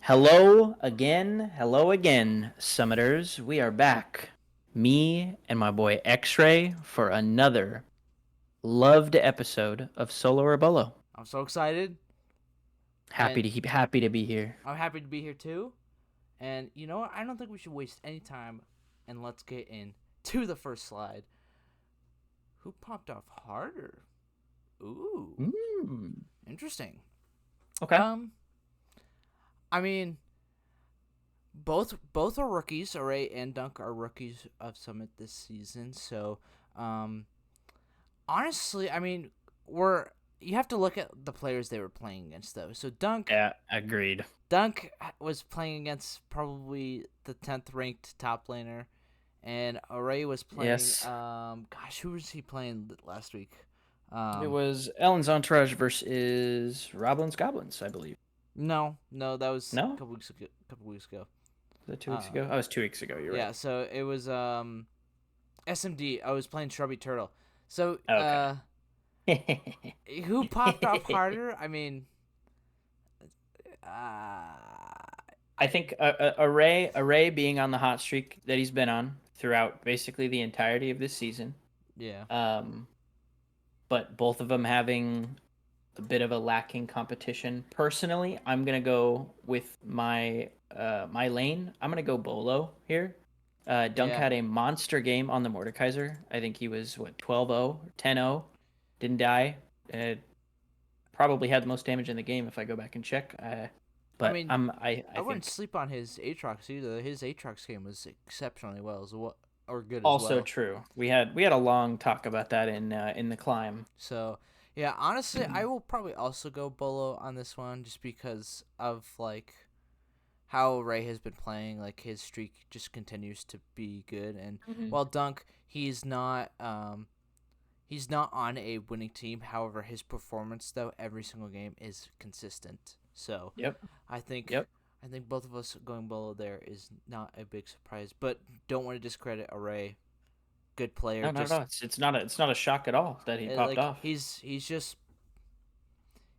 Hello again, Summiters. We are back. Me and my boy X-Ray for another loved episode of Solo or Bolo. I'm so excited, Happy and to happy to be here. I'm happy to be here too. And you know what? I don't think we should waste any time, and let's get into the first slide. Who popped off harder? Ooh, Mm. interesting. Okay. Um, I mean, both are rookies. Array and Dunk are rookies of Summit this season. So, um, honestly, I mean, we're you have to look at the players they were playing against though. So Yeah, agreed. Dunk was playing against probably the 10th ranked top laner, and Array was playing. Yes. Gosh, who was he playing last week? It Um, was Ellen's Entourage versus Roblin's Goblins, I believe. no, that was a No? couple weeks ago. Was that 2 weeks Uh, ago? Oh, it was 2 weeks ago. You're right. yeah, so it was SMD. I was playing Shrubby Turtle. So Okay. who popped off harder? I mean, I think Array being on the hot streak that he's been on throughout basically the entirety of this season. yeah, Um, but both of them having a bit of a lacking competition. Personally, I'm gonna go with my lane. I'm gonna go Bolo here. Dunk yeah. had a monster game on the Mordekaiser. I think he was what 12-0, 10-0, didn't die. Uh, Probably had the most damage in the game if I go back and check. I But mean, I I wouldn't think sleep on his Aatrox either. His Aatrox game was exceptionally well as well, or good as also well. true. We had a long talk about that in the climb. So yeah, honestly, I will probably also go Bolo on this one just because of like how Ray has been playing. Like his streak just continues to be good, and while Dunk, he's not on a winning team. However, his performance though every single game is consistent. So Yep. I think Yep. I think both of us going Bolo there is not a big surprise, but don't want to discredit Array. Good player, No, not at all. just It's not a shock at all that he popped like off. he's just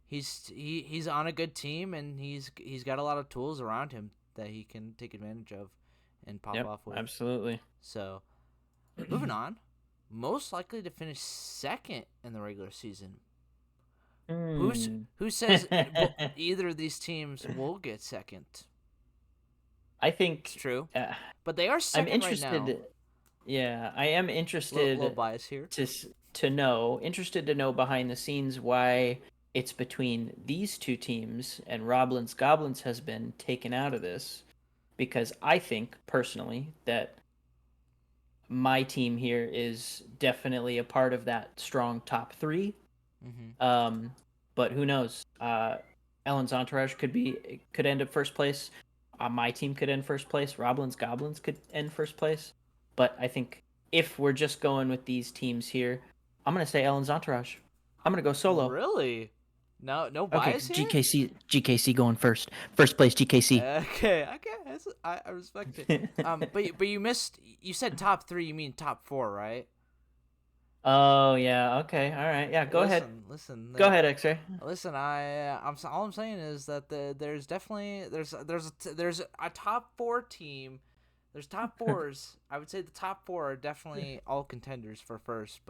he's on a good team, and he's got a lot of tools around him that he can take advantage of and pop Yep, off with. absolutely. So moving on, most likely to finish second in the regular season. Hmm. Who says either of these teams will get second? I It's think true, uh, but they are I'm second right now. interested. Yeah, I am Little interested bias here. to to know behind the scenes why it's between these two teams and Roblin's Goblins has been taken out of this because I think personally that my team here is definitely a part of that strong top three. Mm-hmm. Um, but who knows? Ellen's Entourage could end up first place. My team could end first place. Roblin's Goblins could end first place. But I think if we're just going with these teams here, I'm gonna say Ellen's Entourage. I'm gonna go solo. Really? No Okay, bias here. GKC going first. First place GKC. Okay, I respect it. But you missed. You said top three. You mean top four, right? Oh yeah. Okay. All right. Yeah. Go ahead. Listen. Go ahead, X-Ray. Listen. All I'm saying is that there's definitely there's a top four team. There's top fours. I would say the top four are definitely all contenders for first,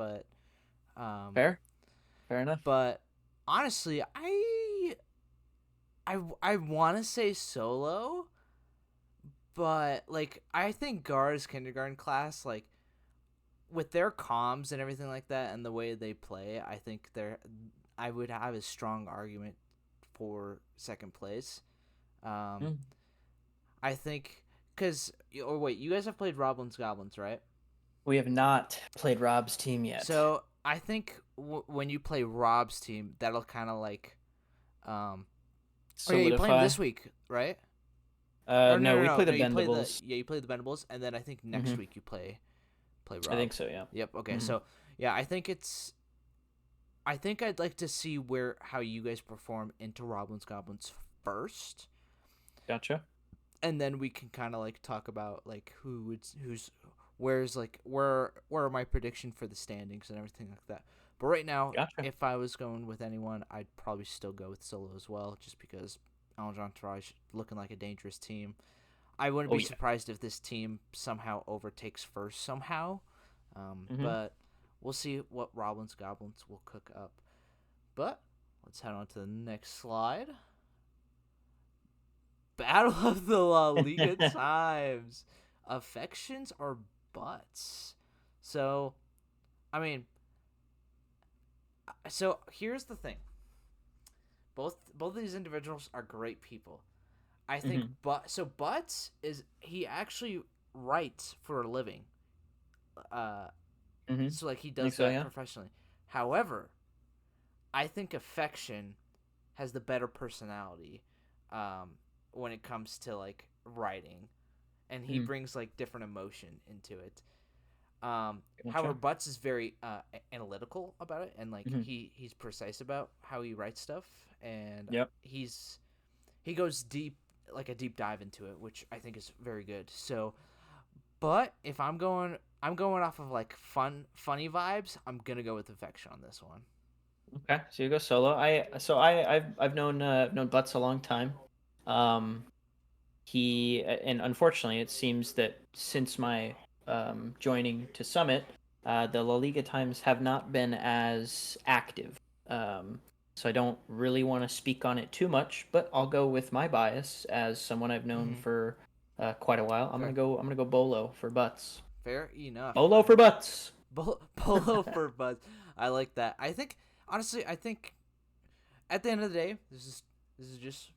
um, Fair. Fair enough. but honestly, I want to say solo, but like I think Gar's kindergarten class, like with their comms and everything like that, and the way they play, I would have a strong argument for second place. Um, Mm. I think because wait, you guys have played Roblin's Goblins, right? We have not played Rob's team yet. So I think when you play Rob's team, that'll kind of like, um, oh yeah, you play him Solidify. this week, right? Or No, we play the no, you play the Bendables. yeah, you play the Venables, and then I think next Hmm. week you play I Rob. think so. Yeah. Yep. Okay. Hmm. So yeah, I think I'd like to see where how you guys perform into Roblin's Goblins first, Gotcha. and then we can kind of like talk about like who's where's like where are my prediction for the standings and everything like that. But right now, Gotcha. if I was going with anyone, I'd probably still go with Solo as well, just because Entourage looking like a dangerous team. I wouldn't Oh be yeah. surprised if this team somehow overtakes first somehow. Hmm. But we'll see what Roblins Goblins will cook up. But let's head on to the next slide. Battle of the La Liga times. Affections or butts? So, I mean, so here's the thing. Both of these individuals are great people. I think, Hmm. Butts is he actually writes for a living. Uh, Hmm. so like he I think does so. that Yeah. professionally. However, I think Affection has the better personality, um, when it comes to like writing, and he Mm. brings like different emotion into it. However, Gotcha. Butts is very analytical about it, and like Hmm. he's precise about how he writes stuff, and Yep. he goes deep, like a deep dive into it, which I think is very good. So, but if I'm going off of like funny vibes. I'm gonna go with Affection on this one. Okay. So you go solo. I've known Butts a long time. Um, and unfortunately, it seems that since my joining to Summit, the La Liga times have not been as active. Um, so I don't really want to speak on it too much, but I'll go with my bias as someone I've known Mm-hmm. for quite a while. Fair, I'm gonna go Bolo for Butts. fair enough. Bolo for Butts. Polo for Buzz. I like that. I think honestly, I think at the end of the day, this is just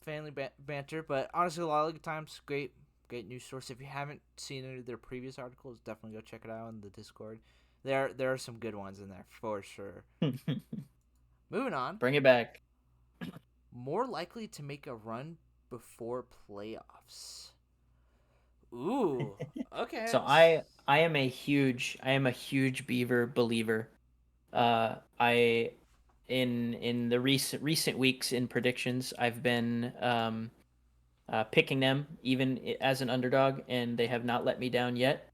family banter. But honestly, a lot of the times, great news source. If you haven't seen any of their previous articles, definitely go check it out on the Discord. There are some good ones in there for sure. Moving on, Bring it back. more likely to make a run before playoffs. Ooh, okay. So I am a huge Beaver believer. I in the recent weeks in predictions, I've been picking them even as an underdog, and they have not let me down yet.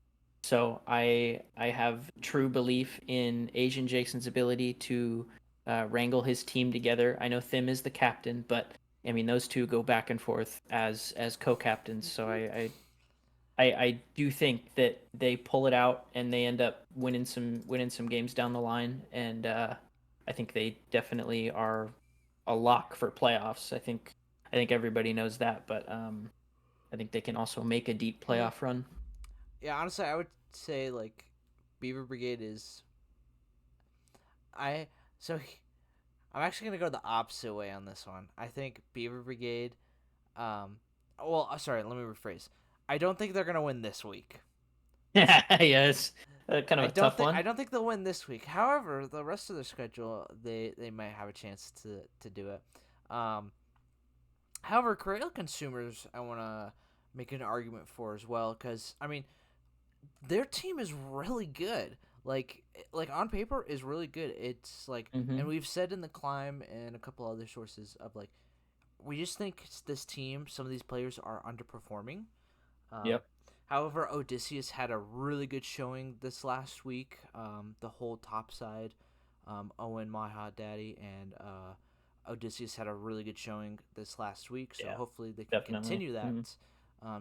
So I have true belief in Asian Jason's ability to wrangle his team together. I know Thim is the captain, but I mean those two go back and forth as co-captains. So I do think that they pull it out and they end up winning some games down the line, and I think they definitely are a lock for playoffs. I think everybody knows that, but I think they can also make a deep Mm, playoff run. yeah, honestly, I would say like Beaver Brigade is I so I'm actually gonna go the opposite way on this one. I think Beaver Brigade. Well, sorry. Let me rephrase. I don't think they're gonna win this week. Yes, kind of a tough I one. don't think they'll win this week. However, the rest of their schedule, they might have a chance to do it. Um, however, Korean consumers, I want to make an argument for as well because I mean their team is really good. Like on paper is really good. It's like, and Hmm. we've said in the climb and a couple other sources of like we just think this team, some of these players are underperforming. Um, Yep. however, Odysseus had a really good showing this last week. The whole top side, Owen, Maha, Daddy, and Odysseus had a really good showing this last week. So Yeah, hopefully they can definitely. continue Hmm. that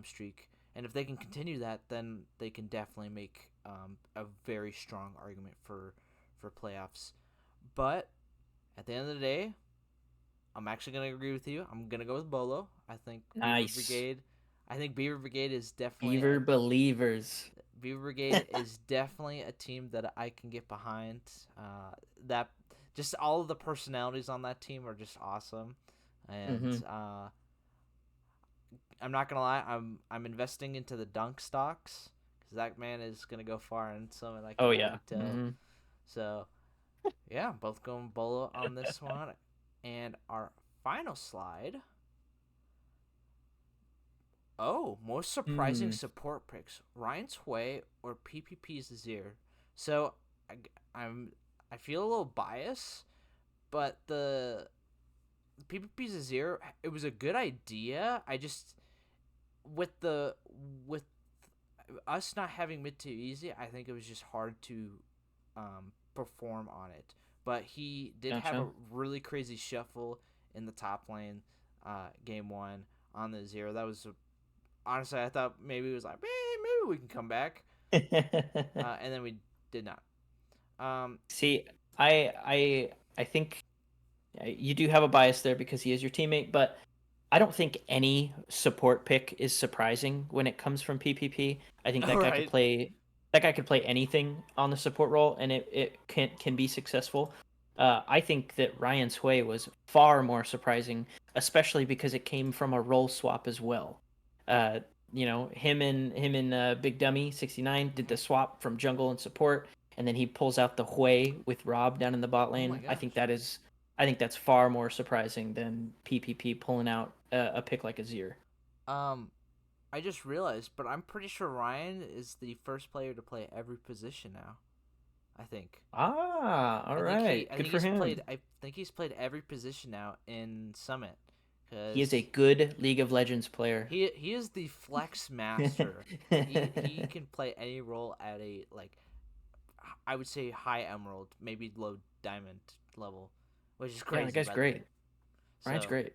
streak. And if they can continue that, then they can definitely make a very strong argument for playoffs. But at the end of the day, I'm actually gonna agree with you. I'm gonna go with Bolo. Nice. I think Beaver Brigade is definitely Beaver believers. Beaver Brigade is definitely a team that I can get behind. That just all of the personalities on that team are just awesome, and Hmm. I'm not gonna lie. I'm investing into the dunk stocks because that man is gonna go far in some, and I can Oh already yeah. tell. Hmm. So yeah, both going Bolo on this one, and our final slide. Oh, most surprising Hmm. support picks: Ryan Sway or PPP's Zir. So I, I'm I feel a little biased, but the PPP's Zir, it was a good idea. I just with us not having mid to easy, I think it was just hard to perform on it. But he did have Gotcha. a really crazy shuffle in the top lane. game one on the 0. That was honestly, I thought maybe it was like, maybe we can come back, and then we did not. See, I think you do have a bias there because he is your teammate, but I don't think any support pick is surprising when it comes from PPP. I think All right. that guy could play anything on the support role and it can be successful. I think that Ryan Sway was far more surprising, especially because it came from a role swap as well. Uh, him and Big Dummy 69 did the swap from jungle and support, and then he pulls out the Hui with Rob down in the bot Oh my lane. gosh. I think that's far more surprising than PPP pulling out a pick like Azir. Um, I just realized, but I'm pretty sure Ryan is the first player to play every position now. I think. Ah, all right. I Good think for he's played. him. I think he's played every position now in Summit, He is a because good League of Legends player. he is the flex master. He can play any role at a, like, I would say high emerald, maybe low diamond level, which is Yeah, that crazy, guy's by the way. great. Ryan's So, great.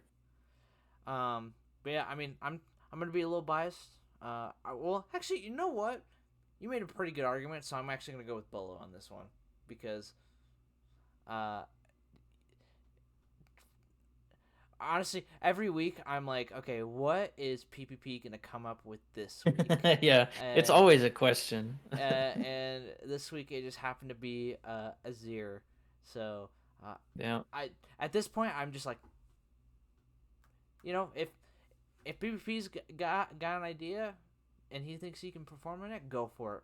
but yeah, I mean, I'm gonna be a little biased. Well, actually, you know what? You made a pretty good argument, so I'm actually gonna go with Bolo on this one, because uh, honestly, every week I'm like, okay, what is PPP gonna come up with this week? Yeah, it's And always a question. and this week it just happened to be Azir. So uh, Yeah. I at this point I'm just like, if PPP's got an idea and he thinks he can perform in it, go for it.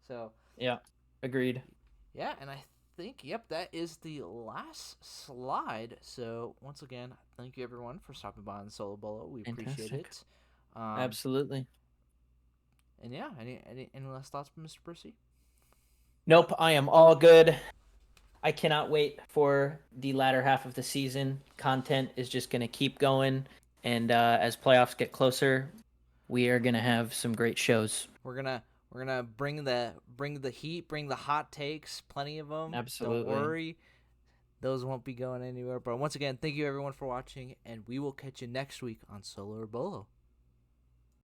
So Yeah. Agreed. yeah, and I think, yep, that is the last slide. So once again, thank you everyone for stopping by on Solo Bolo. We appreciate Fantastic. it. Um, Absolutely. and yeah, any last thoughts, Mr. Percy? Nope, I am all good. I cannot wait for the latter half of the season. Content is just going to keep going. And as playoffs get closer, we are going to have some great shows. We're gonna bring the heat, bring the hot takes, plenty of them. Don't Absolutely. worry, those won't be going anywhere. But once again, thank you everyone for watching, and we will catch you next week on Solo or Bolo.